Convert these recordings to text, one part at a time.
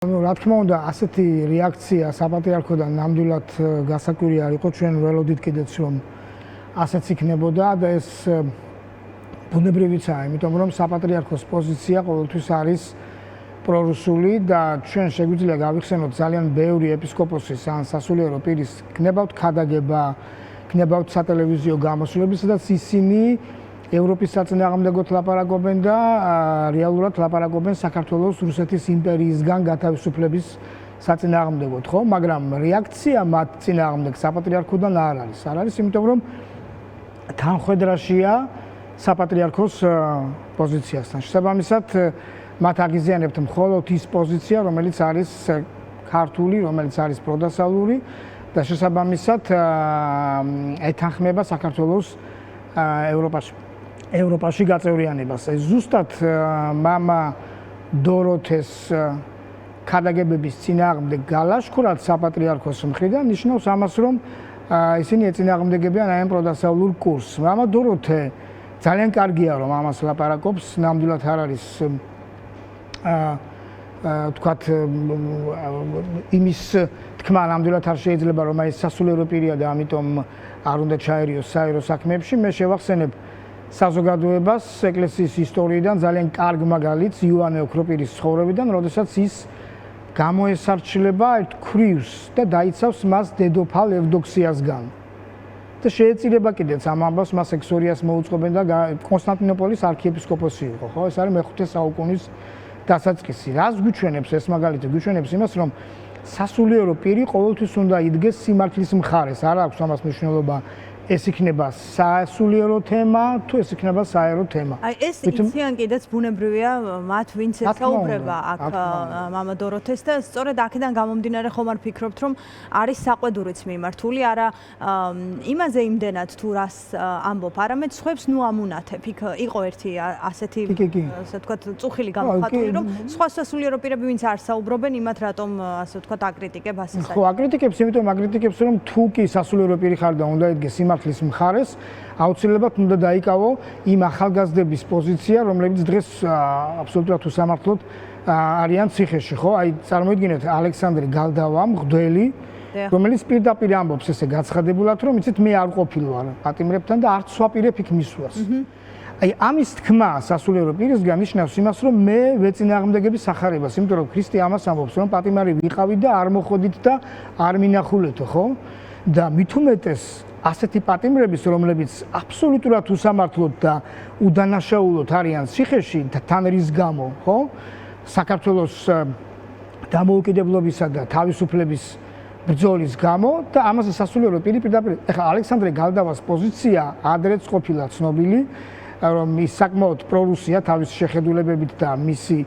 რა თქმა უნდა, ასეთი რეაქცია საპატრიარქოდან ნამდვილად გასაკვირი არ იყო, ჩვენ ველოდით კიდეც რომ ასეც იქნებოდა და ეს ბუნებრივიცაა, იმიტომ რომ საპატრიარქოს პოზიცია ყოველთვის არის პრორუსული და ჩვენ შეგვიძლია გავიხსენოთ ძალიან ბევრი ეპისკოპოსის ან სასულიერო პირის ქნებავთ ქადაგება, ქნებავთ სატელევიზიო გამოსვლები, სადაც ისინი ევროპის საწინააღმდეგოდ ლაპარაკობენ და რეალურად ლაპარაკობენ საქართველოს რუსეთის იმპერიისგან გათავისუფლების საწინააღმდეგოდ, ხო? მაგრამ რეაქცია მათ წინააღმდეგ საპატრიარქოდან არ არის. არ არის, იმიტომ რომ თანხვედრაშია საპატრიარქოს პოზიციასთან. შესაბამისად, მათ აგიზიანებთ მხოლოდ ის პოზიცია, რომელიც არის ქართული, რომელიც არის პროდასავლური და შესაბამისად ეთანხმება საქართველოს ევროპაში გაწევრიანებას. ეს ზუსტად მამა დოროთეს ქადაგებების წინააღმდეგ გალაშქრად საპატრიარქოს მხრიდან ნიშნავს ამას, რომ ისინი ეწინააღმდეგებიან აი ამ პროდასავლურ კურსს. მამა დოროთე ძალიან კარგია, რომ ამას ლაპარაკობს, ნამდვილად არ არის თქვათ იმის თქმა ნამდვილად არ შეიძლება, რომ აი სასულიერო პირია და ამიტომ არ უნდა ჩაერიოს საერო საქმეებში. მე შევახსენებ საზოგადოებას ეკლესიის ისტორიიდან ძალიან კარგ მაგალითს იოანე ოქროპირის ცხოვრებიდან, როდესაც ის გამოესარჩლება ერთ ქვრივს და დაიცავს მას დედოფალ ევდოქსიასგან. და შეეწირება კიდეც ამ ამბავს, მას ექსორიას მოუწყობენ და კონსტანტინოპოლის არქიეპისკოპოსი იყო, ხო? ეს არის მე-5 საუკუნის დასაწყისი. რას გვიჩვენებს ეს მაგალითი? გვიჩვენებს იმას, რომ სასულიერო პირი ყოველთვის უნდა იდგეს სიმართლის მხარეს. არ აქვს ამას მნიშვნელობა ეს იქნება სასულიერო თემა თუ ეს იქნება საერო თემა. აი ეს იციან კიდეც ბუნებრივია მათ ვინც ესაუბრება აქ მამა დოროთეს და სწორედ აქედან გამომდინარე ხომ არ ფიქრობთ რომ არის საყვედურიც მიმართული არა იმაზე იმდენად თუ რას ამბობ, არამედ სხვებს ნუ ამუნათებ. იქ იყო ერთი ასეთი ასე ვთქვათ წუხილი გამოხატული რომ სხვა სასულიერო პირები ვინც არ საუბრობენ იმათ რატომ ასე ვთქვათ აკრიტიკებ ასე საერთოდ. ხო, აკრიტიკებს, იმიტომ აკრიტიკებს რომ თუ კი სასულიერო პირი ხარ და უნდა იდგეს სიმართლის მხარეს, აუცილებლად უნდა დაიკავო იმ ახალგაზრდების პოზიცია, რომლებიც დღეს აბსოლუტურად უსამართლოდ არიან ციხეში, ხო? აი წარმოიდგინეთ ალექსანდრე გალდავა, მღვდელი, რომელიც პირდაპირ ამბობს ესე გაცხადებულად, რომ იცით მე არ ყოფილვარ პატიმრებთან და არც ვაპირებ იქ მისვლას. აი ამის თქმა სასულიერო პირისგან ნიშნავს იმას, რომ მე ვეწინააღმდეგები სახარებას, იმიტომ რომ ქრისტე ამას ამბობს, რომ პატიმარი ვიყავით და არ მოხვედით და არ მინახულეთო, ხო? და მით უმეტეს ასეთი პატიმრების, რომლებიც აბსოლუტურად უსამართლოდ და უდანაშაულოდ არიან ციხეში და თან რის გამო, ხო? საქართველოს დამოუკიდებლობისა და თავისუფლების ბრძოლის გამო და ამაზე სასულიერო პირი პირდაპირ. ეხლა ალექსანდრე გალდავას პოზიცია ადრეც ყოფილა ცნობილი, რომ ის საკმაოდ პრორუსია თავის შეხედულებებით და მისი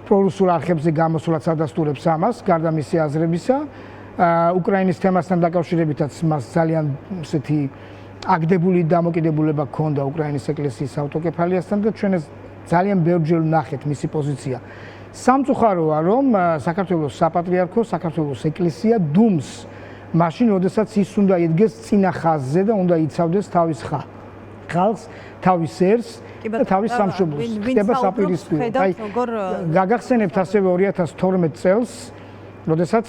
პრორუსულ არხებზე გამოსვლაც ადასტურებს ამას, გარდა მისი აზრებისა. უკრაინის თემასთან დაკავშირებითაც მას ძალიან ესეთი აგდებული დამოკიდებულება ჰქონდა უკრაინის ეკლესიის ავტოკეფალიასთან და ჩვენ ეს ძალიან ბევრჯერ ვნახეთ მისი პოზიცია. სამწუხაროა, რომ საქართველოს საპატრიარქო, საქართველოს ეკლესია დუმს მაშინ, როდესაც ის უნდა იდგეს წინა ხაზზე და უნდა იცავდეს თავის ხალხს, თავის ერს და თავის სამშობლოს. ხდება საპირისპირო. აი, გაგახსენებთ ასევე 2012 წელს როდესაც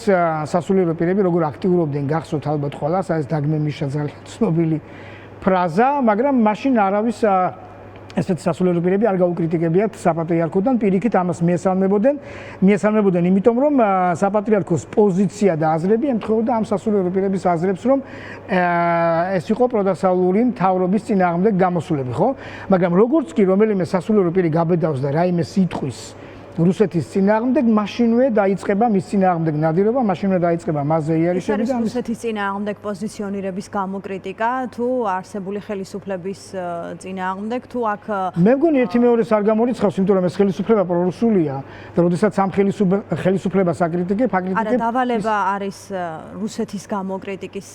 სასულიერო პირები როგორ აქტიურობდნენ, გახსოვთ ალბათ ყველას, ეს დაგმე მიშა ძალიან ცნობილი ფრაზა, მაგრამ მაშინ არავის ესეთ სასულიერო პირები არ გაუკრიტიკებიათ საპატრიარქოდან, პირიქით ამას მიესალმებოდნენ, იმიტომ რომ საპატრიარქოს პოზიცია და აზრები ემთხვეოდა ამ სასულიერო პირების აზრებს, რომ ეს იყო პროდასავლური მთავრობის წინააღმდეგ გამოსვლები, ხო? მაგრამ როგორც კი რომელიმე სასულიერო პირი გაბედავს და რაიმე სიტყვის რუსეთის წინააღმდეგ მაშინვე დაიწყება მის წინააღმდეგ ნადირობა, მაშინვე დაიწყება მასზე იარიშები და რუსეთის წინააღმდეგ პოზიციონირების გამოკრიტიკა თუ არსებული ხელისუფლების წინააღმდეგ თუ აქ მე მგონი ერთი მეორეს არ გამორიცხავს, იმიტომ რომ ეს ხელისუფლება პრორუსულია და როდესაც ამ ხელისუფლებას აკრიტიკებ, არა დავალება არის რუსეთის გამოკრიტიკის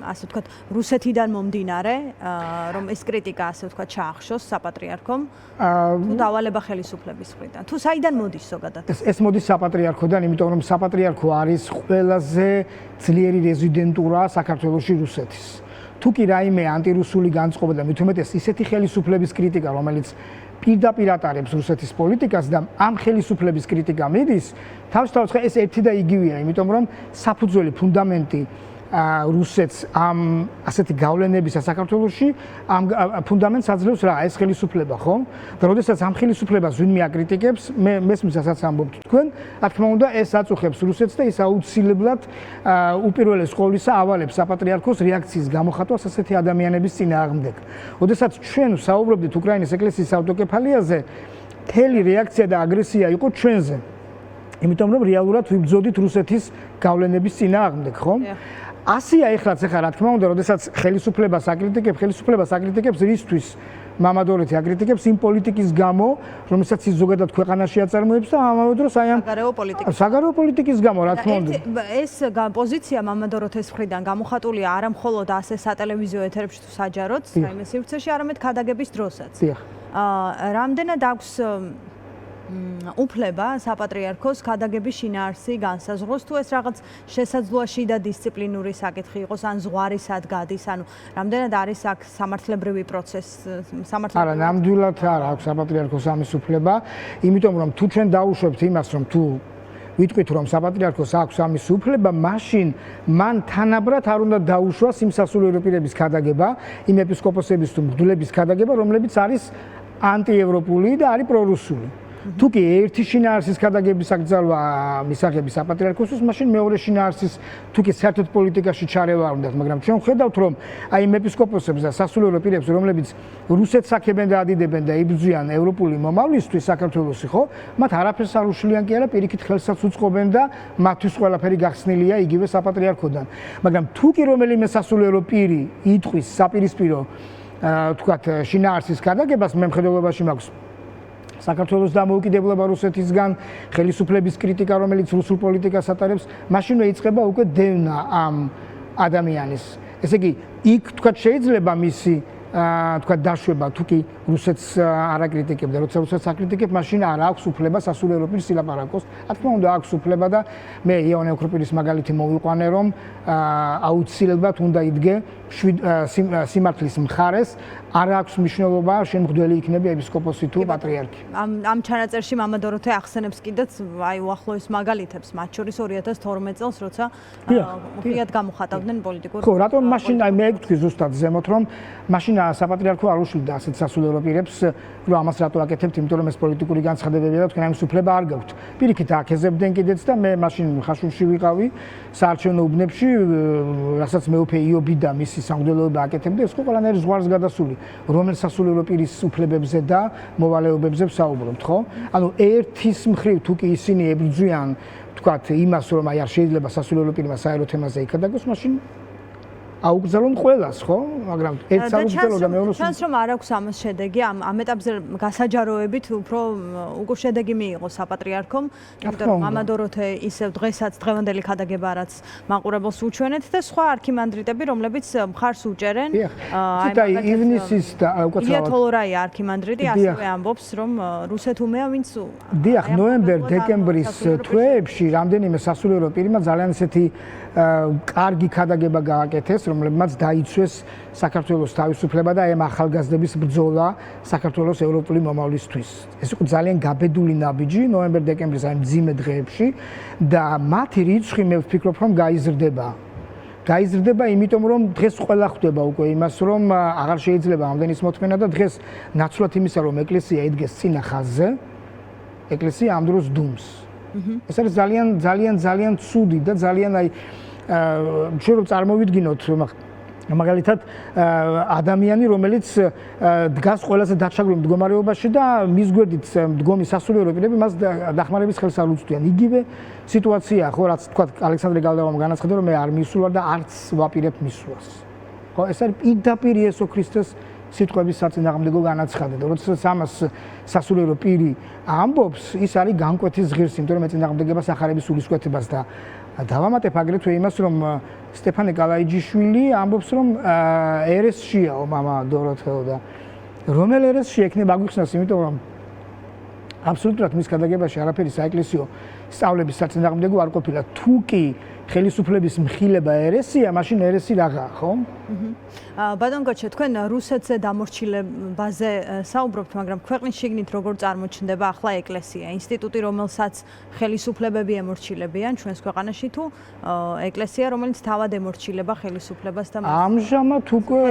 ასე ვთქვათ რუსეთიდან მომდინარე, რომ ეს კრიტიკა ასე ვთქვათ ჩაახშოს საპატრიარქომ თუ დავალება ხელისუფლების მხრიდან თუ საიდან მოდის ზოგადად? ეს მოდის საპატრიარქოდან, იმიტომ რომ საპატრიარქო არის ყველაზე ძლიერი რეზიდენტურა საქართველოში რუსეთის. თუ კი რაიმე ანტირუსული განწყობა და მით უმეტეს ისეთი ხელისუფლების კრიტიკა, რომელიც პირდაპირ ატარებს რუსეთის პოლიტიკას და ამ ხელისუფლების კრიტიკა მიდის, თავისთავად ეს ერთი და იგივეა, იმიტომ რომ საფუძველი ფუნდამენტი რუსეთს ამ ასეთი გავლენებისა საქართველოში ამ ფუნდამენტს აძლევს რა, ეს ხელისუფლება, ხო? და როდესაც ამ ხელისუფლებას ვინმე აკრიტიკებს, მე მესმისასაც ამბობთ თქვენ, რა თქმა უნდა, ეს აწუხებს რუსეთს და ის აუცილებლად უპირველეს ყოვლისა ავალებს საპატრიარქოს რეაქციის გამოხატვას ასეთი ადამიანების წინააღმდეგ. როდესაც ჩვენ საუბრობდით უკრაინის ეკლესიის ავტოკეფალიაზე, მთელი რეაქცია და აგრესია იყო ჩვენზე. იმიტომ რომ რეალურად ვიბრძოდით რუსეთის გავლენების წინააღმდეგ, ხო? ასია ეხლაც ახლა რა თქმა უნდა, როდესაც ხელისუფლებას აკრიტიკებს რისთვის მამადორეთი აკრიტიკებს იმ პოლიტიკის გამო, რომელსაც ის ზოგადად ქვეყანაში აწარმოებს და ამავე დროს აი ამ საგარეო პოლიტიკის გამო, რა თქმა უნდა. ეს პოზიცია მამადოროთეს მხრიდან გამოხატულია არა მხოლოდ ასე სატელევიზიო ეთერებში თუ საჯაროდ, რაიმე სივრცეში, არამედ ქადაგების დროსაც. რამდენად აქვს უფლება საპატრიარქოს ქადაგების შინაარსი განსაზღვროს, თუ ეს რაღაც შესაძლოა შიდა დისციპლინური საკითხი იყოს, ან ზღვარისად გადის, ანუ რამდენად არის აქ სამართლებრივი პროცესი, არა, ნამდვილად არ აქვს საპატრიარქოს ამის უფლება, იმიტომ რომ თუ ჩვენ დაუშვებთ იმას, რომ თუ ვიტყვით, რომ საპატრიარქოს აქვს ამის უფლება, მაშინ მან თანაბრად არ უნდა დაუშვას იმ სასულიერო პირების ქადაგება, იმ ეპისკოპოსების თუ მღვდლების ქადაგება, რომლებიც არის ანტიევროპული და არის პრორუსული. თუ კი ერთი შინაარსის ქადაგების აკრძალვა მისაღები საპატრიარქოსთვის, მაშინ მეორე შინაარსის თუ კი საერთოდ პოლიტიკაში ჩარევა არ უნდათ, მაგრამ ჩვენ ვხედავთ, რომ აი იმ ეპისკოპოსებს და სასულიერო პირებს, რომლებიც რუსეთს აქებენ და ადიდებენ და იბრძვიან ევროპული მომავლისთვის საქართველოსი, ხო? მათ არაფერს არ უშლიან კი არა, პირიქით ხელსაც უწყობენ და მათთვის ყველაფერი გახსნილია იგივე საპატრიარქოდან. მაგრამ თუ კი რომელიმე სასულიერო პირი იტყვის საპირისპირო თქვათ შინაარსის ქადაგებას, მე მხედველობაში მაქვს საქართველოს დამოუკიდებლობა რუსეთისგან, ხელისუფლების კრიტიკა, რომელიც რუსულ პოლიტიკას ატარებს, მაშინვე იწყება უკვე დევნა ამ ადამიანის. ესე იგი, იქ თქვათ შეიძლება მისი თქვათ დაშვება, თუ კი რუსეთს არ აკრიტიკებდა, როცა რუსეთს აკრიტიკებ, მაშინ არ აქვს უფლება სასულიერო პირს სილაპარაკოს. რა თქმა უნდა, აქვს უფლება და მე იოანე ოქროპირის მაგალითი მოვიყვანე, რომ აუცილებლად უნდა იდგე სიმართლის მხარეს, არ აქვს მნიშვნელობა შენ მღვდელი იქნები ეპისკოპოსი თუ პატრიარქი. ამ ჩანაწერში მამადოროთე ახსენებს კიდეც აი უახლოეს მაგალითებს, მათ შორის 2012 წელს, როცა უხიად გამოხატავდნენ პოლიტიკურ. ხო, რატომ მაშინ აი მე ვთქვი ზუსტად ზემოთ, რომ მაშინ საპატრიარქო არ უშლიდა ასეთ სასულიერო პირებს, რომ ამას რატო აკეთებთ, იმიტომ რომ ეს პოლიტიკური განცხადებებია და თქვენ ამის უფლება არ გაქვთ. პირიქით აკეზებდნენ კიდეც და მე მაშინ ხაშურში ვიყავი საარჩევნო უბნებში, რასაც მეუფე იობი და მისი სამღვდელოება აკეთებდა, ეს ყველანაირი ზღვარს გადასული. რომელ სასულიერო პირის უფლებებზე და მოვალეობებზე ვსაუბრობთ, ხო? ანუ ერთის მხრივ თუ კი ისინი ებრძვიან, თქვათ, იმას, რომ აი არ შეიძლება სასულიერო პირმა საერო თემაზე იქადაგოს, მაშინ აუკრძალონ ყველას, ხო? მაგრამ ერთს არ უგრძელო და მეორეს ჩანს რომ არ აქვს ამას შედეგი, ამ ეტაპზე გასაჯაროებით უფრო უკვე შედეგი მიიღო საპატრიარქომ, იმიტომ რომ მამადოროთე ისევ დღესაც დღევანდელი ქადაგება რაც მაყურებელს უჩვენეთ და სხვა არქიმანდრიტები, რომლებიც მხარს უჭერენ. აი ივნისის და უკაცრავად ილია თოლორაია არქიმანდრიტი ასევე ამბობს, რომ რუსეთუმეა ვინც დიახ, ნოემბერ-დეკემბრის თვეებში რამდენიმე სასულიერო პირმა ძალიან ესეთი კარგი ქადაგება გააკეთეს, რომლებმაც დაიცვეს საქართველოს თავისუფლება და ამ ახალგაზრდების ბრძოლა საქართველოს ევროპული მომავლისთვის. ეს იყო ძალიან გაბედული ნაბიჯი ნოემბერ-დეკემბრის აი მძიმე დღეებში და მათი რიცხვი მე ვფიქრობ, რომ გაიზრდება, იმიტომ რომ დღეს ყველა ხვდება უკვე იმას, რომ აღარ შეიძლება ამდენის მოთმენა და დღეს ნაცვლად იმისა, რომ ეკლესია იდგეს წინა ხაზზე, ეკლესია ამ დროს დუმს. ეს არის ძალიან ცუდი და ძალიან აი ჩვენ რომ წარმოვიდგინოთ მაგალითად ადამიანი, რომელიც დგას ყველაზე დაჩაგრულ მდგომარეობაში და მის გვერდით მდგომი სასულიერო პირები მას დახმარების ხელს არ უწვდიან. იგივე სიტუაციაა, ხო, რაც თქვა ალექსანდრე გალდავამ განაცხადა, რომ მე არ მისვლა და არც ვაპირებ მისვლას. ხო, ეს არის პირდაპირ იესო ქრისტეს სიტყვების საწინააღმდეგო განაცხადა და როდესაც ამას სასულიერო პირი ამბობს, ის არის განკვეთის ღირსი, იმიტომ რომ ეწინააღმდეგება სახარების სულისკვეთებას და დავამატებ აგრეთვე იმას, რომ სტეფანე კალაიჯიშვილი ამბობს, რომ ერესშიაო მამა დოროთეო და რომელ ერესში ექნება აგვიხსნას, იმიტომ რომ აბსოლუტურად მის ქადაგებაში არაფერი საეკლესიო სწავლების საწინააღმდეგო არ ყოფილა. თუ კი ხელისუფლების მხილება ერესია, მაშინ ერესი რაღაცა, ხო? ბატონ გოჩა, თქვენ რუსეთზე დამორჩილებაზე საუბრობთ, მაგრამ ქვეყნის შიგნით როგორ წარმოჩნდება ახლა ეკლესია, ინსტიტუტი, რომელსაც ხელისუფლებები ემორჩილებიან ჩვენს ქვეყანაში თუ ეკლესია, რომელიც თავად ემორჩილება ხელისუფლებას და ამჟამად უკვე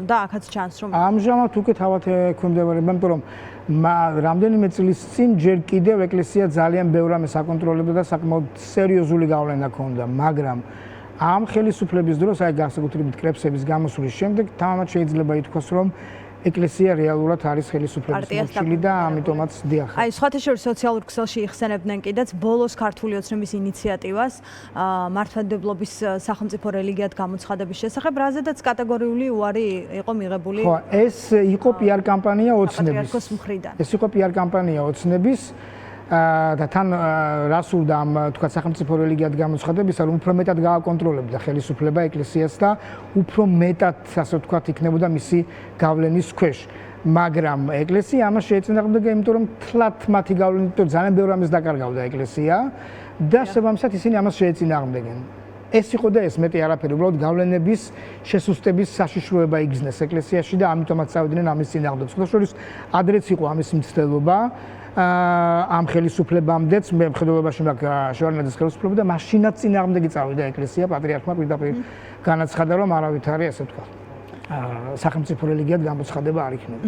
და აქაც ჩანს რომ ამჟამად უკვე თავად ექვემდებარება, იმიტომ რომ რამდენიმე წლის წინ ჯერ კიდევ ეკლესია ძალიან ბევრ რამეს აკონტროლებდა და საკმაოდ სერიოზული გავლენა ჰქონდა, მაგრამ ამ ხელისუფლების დროს, აი განსაკუთრებით კრებსების გამოსვლის შემდეგ, თამამად შეიძლება ითქვას, რომ ეკლესია რეალურად არის ხელისუფლების მორჩილი და ამიტომაც დიახ. აი, სხვათა შორის სოციალურ ქსელში იხსენებდნენ კიდეც ბოლოს ქართული ოცნების ინიციატივას მართლმადიდებლობის სახელმწიფო რელიგიად გამოცხადების შესახებ, რაზედაც კატეგორიული უარი იყო მიღებული. ხო, ეს იყო პიარ კამპანია ოცნების. პატრიარქოს მხრიდან. ეს იყო პიარ კამპანია ოცნების. და თან რა სურდა ამ თქვა სახელმწიფო რელიგიად გამოცხადებისა, რომ უფრო მეტად გააკონტროლებდა ხელისუფლება ეკლესიას და უფრო მეტად, ასე ვთქვათ, იქნებოდა მისი გავლენის ქვეშ. მაგრამ ეკლესია ამას შეეწინააღმდეგა, იმიტომ რომ თლათ მათი გავლენით ძალიან ბევრ რამეს დაკარგავდა ეკლესია და შესაბამისად ისინი ამას შეეწინააღმდეგნენ. ეს იყო და ეს მეტი არაფერი, უბრალოდ გავლენების შესუსტების საშიშროება იგრძნეს ეკლესიაში და ამიტომაც წავიდნენ ამის წინააღმდეგ. სხვადასხვა ადრეც იყო ამის მცდელობა. ამ ხელისუფლებამდეც მე მხედველობაში მაქვს შევარდნაძის ხელისუფლება და მაშინაც წინააღმდეგი წავიდა ეკლესია პატრიარქმა პირდაპირ განაცხადა რომ არავითარი ასე ვთქვათ სახელმწიფო რელიგიად გამოცხადება არ იქნება.